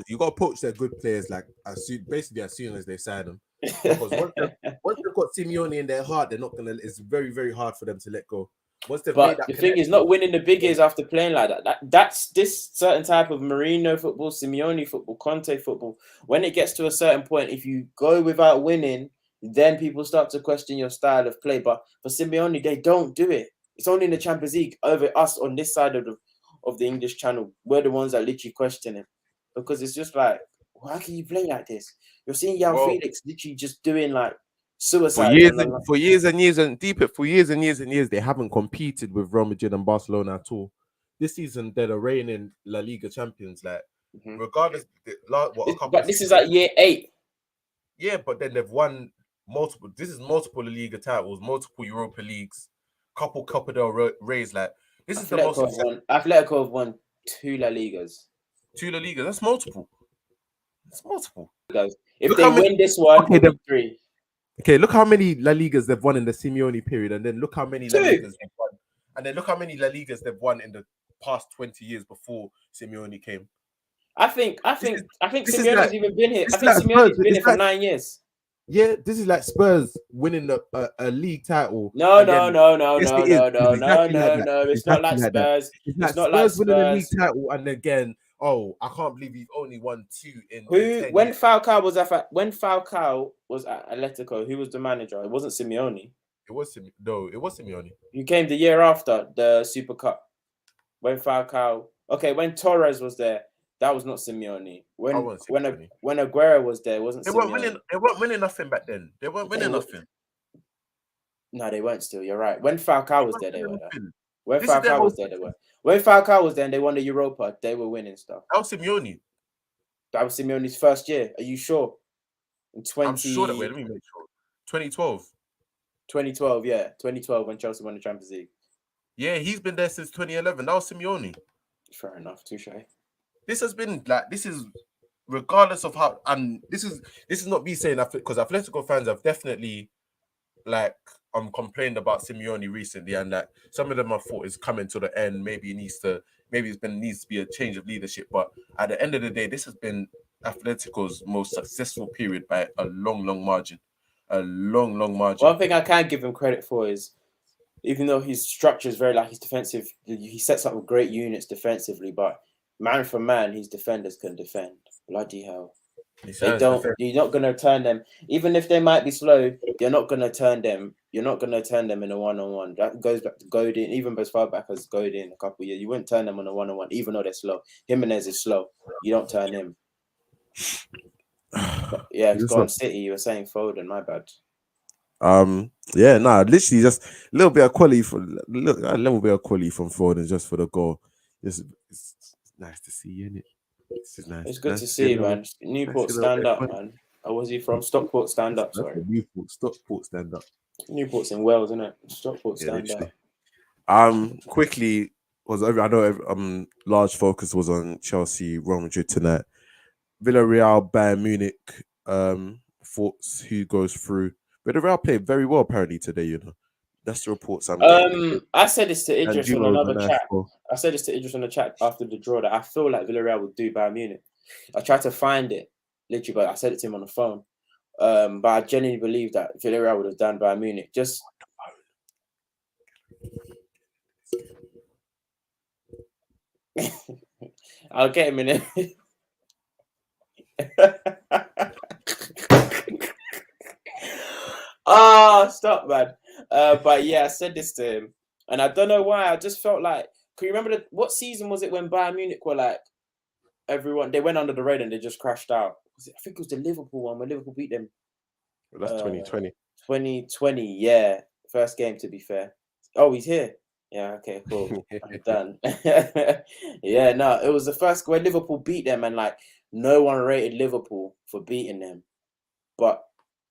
Speaker 2: you got to poach their good players as soon as they sign them. Because once they've got Simeone in their heart, they're not gonna. It's very, very hard for them to let go. But
Speaker 1: the thing is, not winning the big years after playing like that. That's this certain type of Mourinho football, Simeone football, Conte football. When it gets to a certain point, if you go without winning, then people start to question your style of play. But for Simeone, they don't do it. It's only in the Champions League over us on this side of the English channel. We're the ones that literally question him because it's just like, how can you play like this? You're seeing Yao Felix literally just doing like suicide
Speaker 2: for years and years, they haven't competed with Real Madrid and Barcelona at all. This season, they're the reigning La Liga champions. Like, regardless,
Speaker 1: but this is like year 8.
Speaker 2: Yeah, but then they've won multiple. This is multiple La Liga titles, multiple Europa Leagues, couple Copa del Rey's. Like this is the most
Speaker 1: Atletico have won 2 La Ligas.
Speaker 2: 2 La Ligas. That's multiple. That's multiple.
Speaker 1: Guys, if
Speaker 2: Look
Speaker 1: they
Speaker 2: how many-
Speaker 1: win this one,
Speaker 2: Okay,
Speaker 1: it'll be 3.
Speaker 2: Okay, look how many La Ligas they've won in the Simeone period, and then look how many La
Speaker 1: 2.
Speaker 2: Ligas they've won, and then look how many La Ligas they've won in the past 20 years before Simeone came.
Speaker 1: I think
Speaker 2: this is
Speaker 1: Simeone's
Speaker 2: like-
Speaker 1: even been here.
Speaker 2: this
Speaker 1: I
Speaker 2: is
Speaker 1: think
Speaker 2: like
Speaker 1: Simeone's
Speaker 2: Spurs,
Speaker 1: been
Speaker 2: it's
Speaker 1: here for
Speaker 2: like-
Speaker 1: 9 years.
Speaker 2: Yeah, this is like Spurs winning a league title.
Speaker 1: No.
Speaker 2: and then- Yes, it is. It's exactly like that.
Speaker 1: No. It's
Speaker 2: Exactly
Speaker 1: not like
Speaker 2: like that.
Speaker 1: Spurs.
Speaker 2: It's like
Speaker 1: not like
Speaker 2: Spurs winning a league
Speaker 1: Spurs.
Speaker 2: title, and again, oh, I can't believe he's only won 2 in.
Speaker 1: When Falcao was at Atletico, who was the manager? It wasn't Simeone.
Speaker 2: It was Simeone.
Speaker 1: He came the year after the Super Cup. When Falcao, when Torres was there, that was not Simeone. When Aguero was there, it wasn't.
Speaker 2: They weren't winning. They weren't winning nothing back then. They weren't winning nothing.
Speaker 1: No, they weren't. Still, you're right. When Falcao was there, they were. When
Speaker 2: This is their
Speaker 1: Falcao was there, they were. When Falcao was there and they won the Europa, they were winning stuff.
Speaker 2: That was Simeone.
Speaker 1: That was Simeone's first year. Are you sure?
Speaker 2: I'm sure that way. Let me make sure. 2012.
Speaker 1: 2012, yeah. 2012 when Chelsea won the Champions League.
Speaker 2: Yeah, he's been there since 2011. That was Simeone.
Speaker 1: Fair enough, touche.
Speaker 2: This has been like, this is regardless of how, and this is not me saying that, because Atletico fans have definitely like complained about Simeone recently, and that some of them I thought is coming to the end. Maybe it needs to be a change of leadership. But at the end of the day, this has been Atletico's most successful period by a long margin. A long margin.
Speaker 1: One thing I can give him credit for is, even though his structure is very like his defensive, he sets up great units defensively, but man for man, his defenders can defend. Bloody hell. They don't. You're not gonna turn them, even if they might be slow. You're not gonna turn them. You're not gonna turn them in a 1-on-1. That goes back to Godin, even as far back as Godin a couple of years. You wouldn't turn them on a 1-on-1, even though they're slow. Jimenez is slow. You don't turn him. But yeah, it's gone City. You were saying Foden. My bad.
Speaker 2: Literally just a little bit of quality from Foden just for the goal. It's nice to see, isn't it?
Speaker 1: It's good to see, man. Newport, stand up, man. Or was he from Stockport? Stand up, sorry.
Speaker 2: Stockport, stand up.
Speaker 1: Newport's in Wales, isn't it? Stockport, stand up.
Speaker 2: Quickly, I know large focus was on Chelsea, Real Madrid tonight. Villarreal, Bayern Munich. Thoughts? Who goes through? Villarreal played very well apparently today. You know, that's the reports I'm getting.
Speaker 1: I said this to Idris on another chat. I said this to Idris on the chat after the draw, that I feel like Villarreal would do Bayern Munich. I tried to find it literally, but I said it to him on the phone. But I genuinely believe that Villarreal would have done Bayern Munich. Just I'll get him in it. Stop, man. But yeah, I said this to him, and I don't know why. I just felt like, can you remember what season was it when Bayern Munich were like, everyone, they went under the radar and they just crashed out? I think it was the Liverpool one when Liverpool beat them.
Speaker 2: Well, that's 2020.
Speaker 1: 2020, yeah. First game, to be fair. Oh, he's here. Yeah, okay, cool. I'm done. Yeah, no, it was the first when Liverpool beat them, and like no one rated Liverpool for beating them, but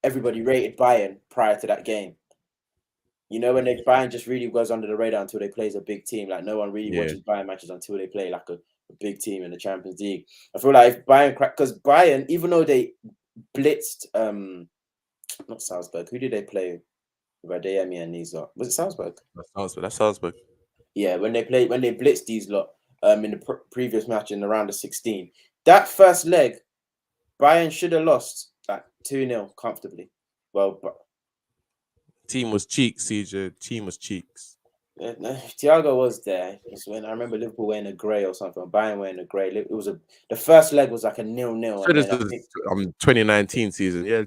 Speaker 1: everybody rated Bayern prior to that game. You know, when Bayern just really goes under the radar until they plays a big team. Like no one really watches Bayern matches until they play like a big team in the Champions League. I feel like if Bayern, because Bayern, even though they blitzed, not Salzburg, who did they play? Radeyemi and these lot. Was it Salzburg?
Speaker 2: That's Salzburg.
Speaker 1: Yeah, when they blitzed these lot in the previous match in the round of 16, that first leg, Bayern should have lost like 2-0 comfortably. Well, but
Speaker 2: team was cheeks, CJ. Team was cheeks.
Speaker 1: Yeah, no, Thiago was there. It's when I remember Liverpool wearing a grey or something. Bayern wearing a grey. It was the first leg was like a 0-0.
Speaker 2: So this is 2019 season. Yeah.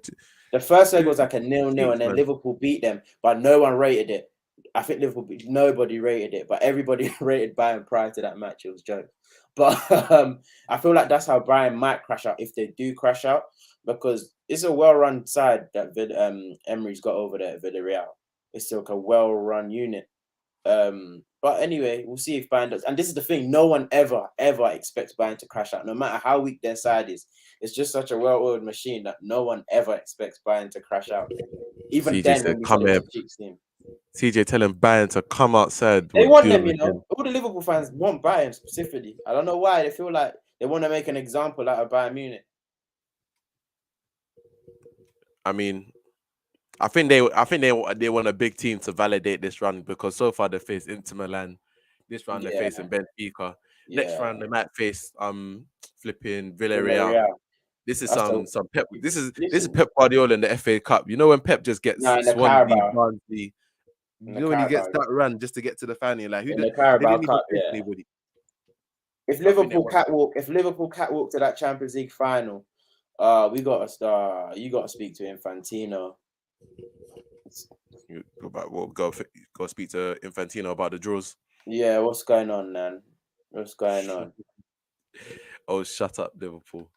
Speaker 1: The first leg was like a 0-0, and then Liverpool beat them, but no one rated it. I think nobody rated it, but everybody rated Bayern prior to that match. It was a joke. But I feel like that's how Bayern might crash out if they do crash out, because it's a well-run side that Emery's got over there at Villarreal. It's like a well-run unit. But anyway, we'll see if Bayern does. And this is the thing: no one ever expects Bayern to crash out, no matter how weak their side is. It's just such a well-oiled machine that no one ever expects Bayern to crash out. Even
Speaker 2: CJ
Speaker 1: then,
Speaker 2: said,
Speaker 1: when we
Speaker 2: "Come
Speaker 1: said
Speaker 2: here."
Speaker 1: it's a cheap team.
Speaker 2: CJ telling Bayern to come outside.
Speaker 1: They
Speaker 2: We'll
Speaker 1: want
Speaker 2: do
Speaker 1: them,
Speaker 2: them
Speaker 1: you know.
Speaker 2: again.
Speaker 1: All the Liverpool fans want Bayern specifically. I don't know why. They feel like they want to make an example out of Bayern Munich.
Speaker 2: I mean, I think they want a big team to validate this run, because so far they faced Inter Milan. This round they're
Speaker 1: Yeah.
Speaker 2: facing Benfica. Next
Speaker 1: Yeah.
Speaker 2: round they might face flipping Villarreal.
Speaker 1: Villarreal.
Speaker 2: This is
Speaker 1: That's
Speaker 2: some Pep. This is
Speaker 1: Listen.
Speaker 2: Pep Guardiola in the FA Cup. You know when Pep just gets
Speaker 1: No, in the
Speaker 2: Swansea,
Speaker 1: Carabao.
Speaker 2: Barnsley.
Speaker 1: In
Speaker 2: You
Speaker 1: the
Speaker 2: know when he gets
Speaker 1: Carabao.
Speaker 2: that run just to get to the final, like
Speaker 1: In the
Speaker 2: they
Speaker 1: Carabao
Speaker 2: didn't even
Speaker 1: Cup,
Speaker 2: face
Speaker 1: yeah.
Speaker 2: anybody.
Speaker 1: If
Speaker 2: So I think they
Speaker 1: Liverpool catwalk to that Champions League final, we got a star. You got to speak to Infantino.
Speaker 2: Go speak to Infantino about the draws.
Speaker 1: Yeah, what's going on, man? What's going on?
Speaker 2: Oh, shut up, Liverpool.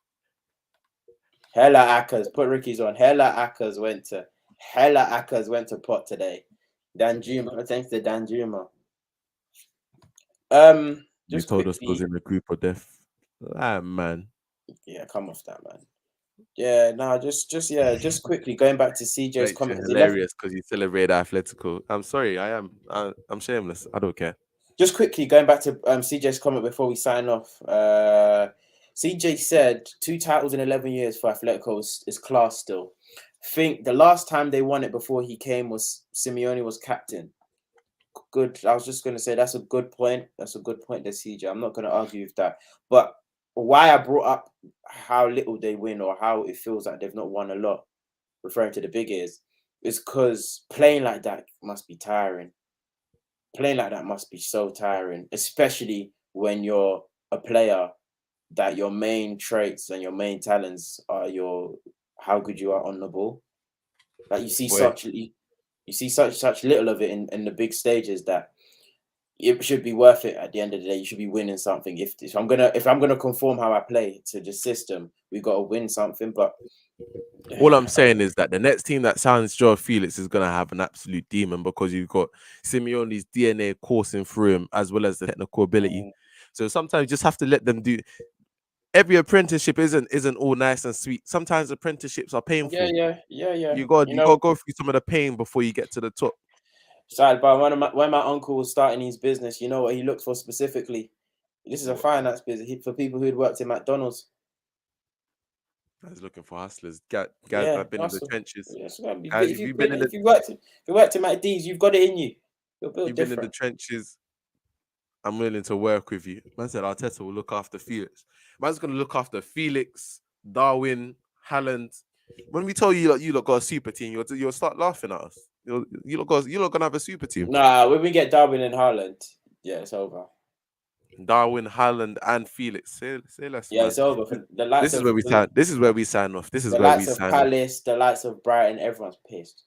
Speaker 1: Hella Akkers, put Ricky's on. Hella Akkers went to pot today. Danjuma, thanks to Danjuma.
Speaker 2: You
Speaker 1: Just
Speaker 2: told us it was
Speaker 1: quickly.
Speaker 2: in the group of death. Ah, man.
Speaker 1: Yeah, come off that, man. Yeah, no, just quickly going back to CJ's
Speaker 2: Makes you
Speaker 1: comments.
Speaker 2: hilarious because you celebrate Atletico. I'm sorry, I'm shameless. I don't care.
Speaker 1: Just quickly going back to CJ's comment before we sign off. CJ said 2 titles in 11 years for Atletico is class still. I think the last time they won it before he came was Simeone was captain. Good. I was just going to say that's a good point. That's a good point there, CJ. I'm not going to argue with that. But why I brought up how little they win or how it feels like they've not won a lot, referring to the big ears, is because playing like that must be tiring. Playing like that must be so tiring, especially when you're a player that your main traits and your main talents are how good you are on the ball. Like you see such little of it in the big stages that it should be worth it at the end of the day. You should be winning something. If I'm gonna conform how I play to the system, we got to win something. But
Speaker 2: all I'm saying is that the next team that signs Joao Felix is gonna have an absolute demon, because you've got Simeone's DNA coursing through him as well as the technical ability. So sometimes you just have to let them do. Every apprenticeship isn't all nice and sweet. Sometimes apprenticeships are painful.
Speaker 1: Yeah.
Speaker 2: You got to go through some of the pain before you get to the top.
Speaker 1: Sad, but when my uncle was starting his business, you know what he looked for specifically? This is a finance business for people who'd worked in McDonald's.
Speaker 2: I was looking for hustlers. Guys that have been in the trenches.
Speaker 1: If you worked in McD's, you've got it in you. You're built different.
Speaker 2: Been in the trenches. I'm willing to work with you. Man said Arteta will look after Felix. Man's going to look after Felix, Darwin, Haaland. When we tell you you lot got a super team, you'll start laughing at us. You lot going to have a super team.
Speaker 1: Nah, when we get Darwin and Haaland, yeah, it's over.
Speaker 2: Darwin, Haaland, and Felix. Say less.
Speaker 1: Yeah,
Speaker 2: man.
Speaker 1: it's over. For the likes
Speaker 2: this is where we sign. This is where we sign off. This is
Speaker 1: the
Speaker 2: where we
Speaker 1: likes of
Speaker 2: sign
Speaker 1: Palace, the likes of Brighton. Everyone's pissed.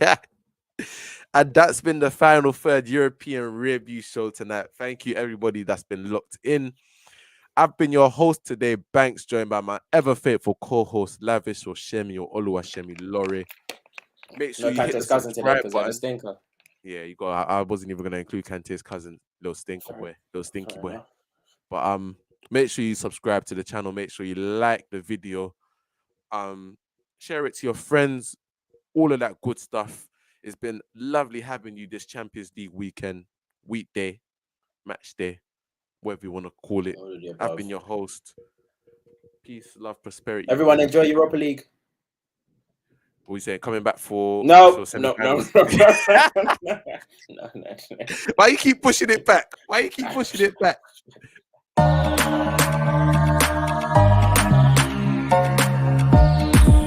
Speaker 2: off. And that's been the final third European REARview show tonight. Thank you, everybody that's been locked in. I've been your host today, Banks, joined by my ever faithful co-host, Lavish or Shemi or Oluwashemi Lore. Make sure you hit the subscribe button.
Speaker 1: Stinker.
Speaker 2: Yeah, you got. I wasn't even gonna include Kante's cousin, little stinky boy. But make sure you subscribe to the channel. Make sure you like the video. Share it to your friends. All of that good stuff. It's been lovely having you this Champions League weekday, match day, whatever you want to call it. I've been your host. Peace, love, prosperity.
Speaker 1: Everyone enjoy Europa League.
Speaker 2: What are you saying? Coming back for
Speaker 1: No.
Speaker 2: Why you keep pushing it back?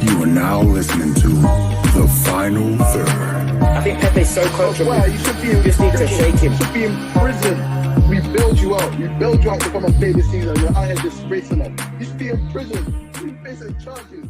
Speaker 3: You are now listening to The Final Third.
Speaker 5: I think Pepe's so coachable.
Speaker 4: Wow, you should be in
Speaker 5: just need to shake him.
Speaker 4: You should be in prison. We build you out. We build you out to come and play this season. You're out here disgracing us. You should be in prison. You facing charges.